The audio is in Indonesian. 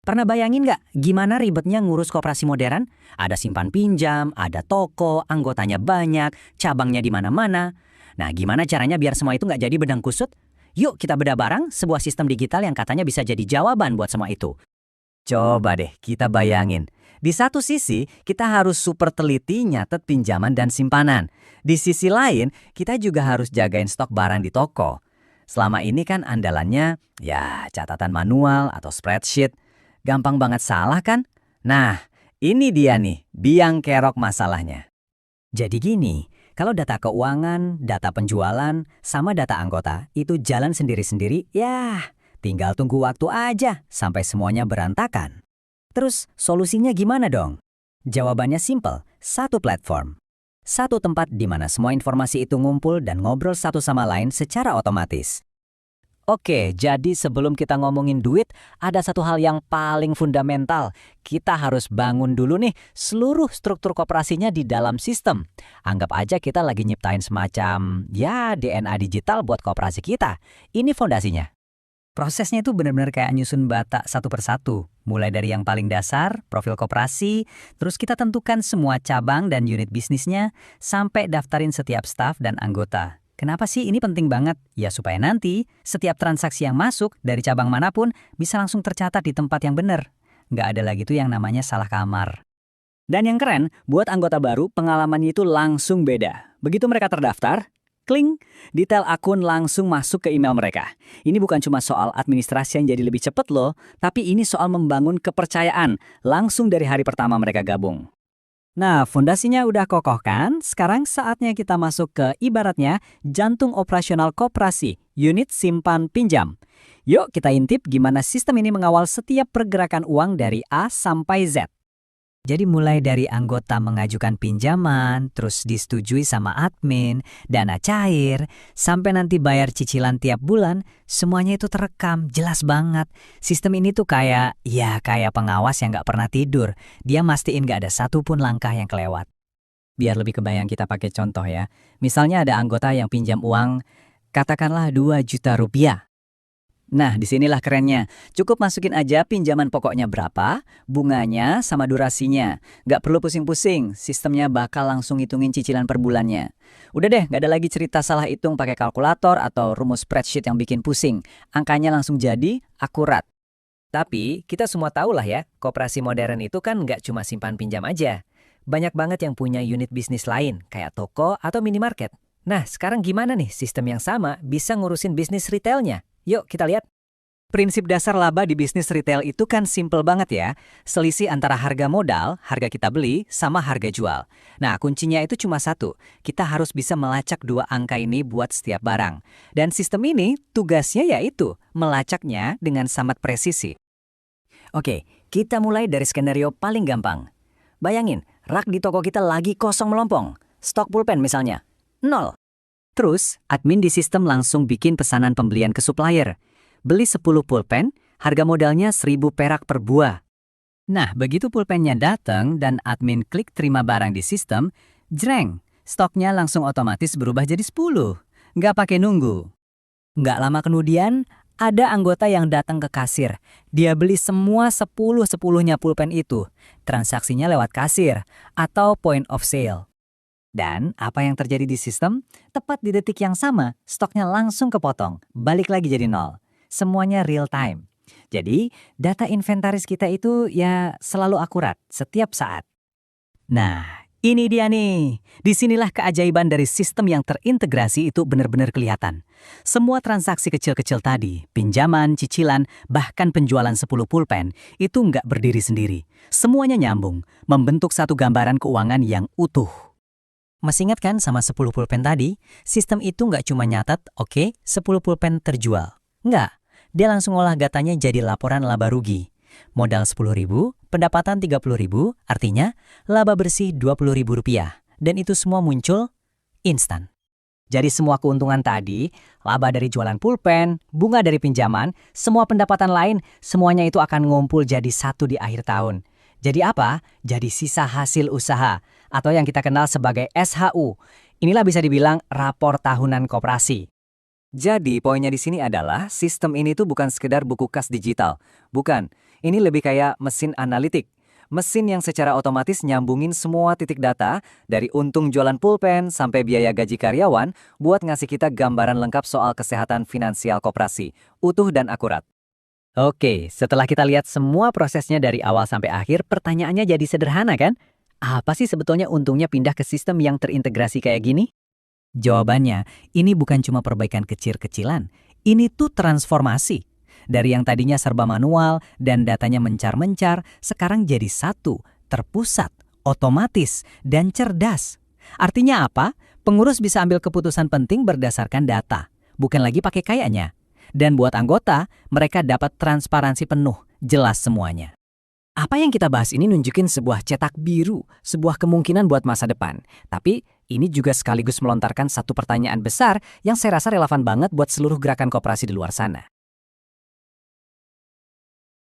Pernah bayangin nggak gimana ribetnya ngurus koperasi modern? Ada simpan pinjam, ada toko, anggotanya banyak, cabangnya di mana-mana. Nah, gimana caranya biar semua itu nggak jadi benang kusut? Yuk kita bedah bareng sebuah sistem digital yang katanya bisa jadi jawaban buat semua itu. Coba deh kita bayangin. Di satu sisi, kita harus super teliti nyatet pinjaman dan simpanan. Di sisi lain, kita juga harus jagain stok barang di toko. Selama ini kan andalannya, ya catatan manual atau spreadsheet. Gampang banget salah kan? Nah, ini dia nih, biang kerok masalahnya. Jadi gini, kalau data keuangan, data penjualan, sama data anggota itu jalan sendiri-sendiri, ya tinggal tunggu waktu aja sampai semuanya berantakan. Terus solusinya gimana dong? Jawabannya simple, satu platform. Satu tempat di mana semua informasi itu ngumpul dan ngobrol satu sama lain secara otomatis. Oke, jadi sebelum kita ngomongin duit, ada satu hal yang paling fundamental. Kita harus bangun dulu nih seluruh struktur koperasinya di dalam sistem. Anggap aja kita lagi nyiptain semacam, ya DNA digital buat koperasi kita. Ini fondasinya. Prosesnya itu benar-benar kayak nyusun bata satu persatu. Mulai dari yang paling dasar, profil koperasi, terus kita tentukan semua cabang dan unit bisnisnya, sampai daftarin setiap staf dan anggota. Kenapa sih ini penting banget? Ya supaya nanti setiap transaksi yang masuk dari cabang manapun bisa langsung tercatat di tempat yang benar. Nggak ada lagi tuh yang namanya salah kamar. Dan yang keren, buat anggota baru pengalamannya itu langsung beda. Begitu mereka terdaftar, kling, detail akun langsung masuk ke email mereka. Ini bukan cuma soal administrasi yang jadi lebih cepat loh, tapi ini soal membangun kepercayaan langsung dari hari pertama mereka gabung. Nah, fondasinya udah kokoh kan? Sekarang saatnya kita masuk ke ibaratnya jantung operasional koperasi, unit simpan pinjam. Yuk kita intip gimana sistem ini mengawal setiap pergerakan uang dari A sampai Z. Jadi mulai dari anggota mengajukan pinjaman, terus disetujui sama admin, dana cair, sampai nanti bayar cicilan tiap bulan, semuanya itu terekam, jelas banget. Sistem ini tuh kayak pengawas yang nggak pernah tidur. Dia mastiin nggak ada satupun langkah yang kelewat. Biar lebih kebayang kita pakai contoh ya. Misalnya ada anggota yang pinjam uang, katakanlah 2 juta rupiah. Nah, disinilah kerennya. Cukup masukin aja pinjaman pokoknya berapa, bunganya, sama durasinya. Nggak perlu pusing-pusing, sistemnya bakal langsung hitungin cicilan per bulannya. Udah deh, nggak ada lagi cerita salah hitung pakai kalkulator atau rumus spreadsheet yang bikin pusing. Angkanya langsung jadi, akurat. Tapi, kita semua tahu lah ya, koperasi modern itu kan nggak cuma simpan pinjam aja. Banyak banget yang punya unit bisnis lain, kayak toko atau minimarket. Nah, sekarang gimana nih sistem yang sama bisa ngurusin bisnis retailnya? Yuk kita lihat. Prinsip dasar laba di bisnis retail itu kan simple banget ya. Selisih antara harga modal, harga kita beli, sama harga jual. Nah, kuncinya itu cuma satu. Kita harus bisa melacak 2 angka ini buat setiap barang. Dan sistem ini tugasnya yaitu melacaknya dengan sangat presisi. Oke, kita mulai dari skenario paling gampang. Bayangin, rak di toko kita lagi kosong melompong. Stok pulpen misalnya, 0. Terus, admin di sistem langsung bikin pesanan pembelian ke supplier. Beli 10 pulpen, harga modalnya 1.000 perak per buah. Nah, begitu pulpennya datang dan admin klik terima barang di sistem, jreng, stoknya langsung otomatis berubah jadi 10. Nggak pakai nunggu. Nggak lama kemudian, ada anggota yang datang ke kasir. Dia beli semua 10-10-nya pulpen itu. Transaksinya lewat kasir atau point of sale. Dan apa yang terjadi di sistem? Tepat di detik yang sama, stoknya langsung kepotong, balik lagi jadi 0. Semuanya real time. Jadi, data inventaris kita itu ya selalu akurat, setiap saat. Nah, ini dia nih. Disinilah keajaiban dari sistem yang terintegrasi itu benar-benar kelihatan. Semua transaksi kecil-kecil tadi, pinjaman, cicilan, bahkan penjualan 10 pulpen, itu nggak berdiri sendiri. Semuanya nyambung, membentuk satu gambaran keuangan yang utuh. Masih ingat kan sama 10 pulpen tadi? Sistem itu nggak cuma nyatat, oke, 10 pulpen terjual. Nggak, dia langsung olah datanya jadi laporan laba rugi. Modal 10.000, pendapatan 30.000, artinya laba bersih 20.000 rupiah. Dan itu semua muncul instan. Jadi semua keuntungan tadi, laba dari jualan pulpen, bunga dari pinjaman, semua pendapatan lain, semuanya itu akan ngumpul jadi satu di akhir tahun. Jadi apa? Jadi sisa hasil usaha, atau yang kita kenal sebagai SHU. Inilah bisa dibilang rapor tahunan koperasi. Jadi poinnya di sini adalah sistem ini tuh bukan sekedar buku kas digital. Bukan, Ini lebih kayak mesin analitik. Mesin yang secara otomatis nyambungin semua titik data, dari untung jualan pulpen sampai biaya gaji karyawan, buat ngasih kita gambaran lengkap soal kesehatan finansial koperasi, utuh dan akurat. Oke, setelah kita lihat semua prosesnya dari awal sampai akhir, pertanyaannya jadi sederhana kan? Apa sih sebetulnya untungnya pindah ke sistem yang terintegrasi kayak gini? Jawabannya, ini bukan cuma perbaikan kecil-kecilan. Ini tuh transformasi. Dari yang tadinya serba manual dan datanya mencar-mencar, sekarang jadi satu, terpusat, otomatis, dan cerdas. Artinya apa? Pengurus bisa ambil keputusan penting berdasarkan data, bukan lagi pakai kayaknya. Dan buat anggota, mereka dapat transparansi penuh, jelas semuanya. Apa yang kita bahas ini nunjukin sebuah cetak biru, sebuah kemungkinan buat masa depan. Tapi ini juga sekaligus melontarkan satu pertanyaan besar yang saya rasa relevan banget buat seluruh gerakan koperasi di luar sana.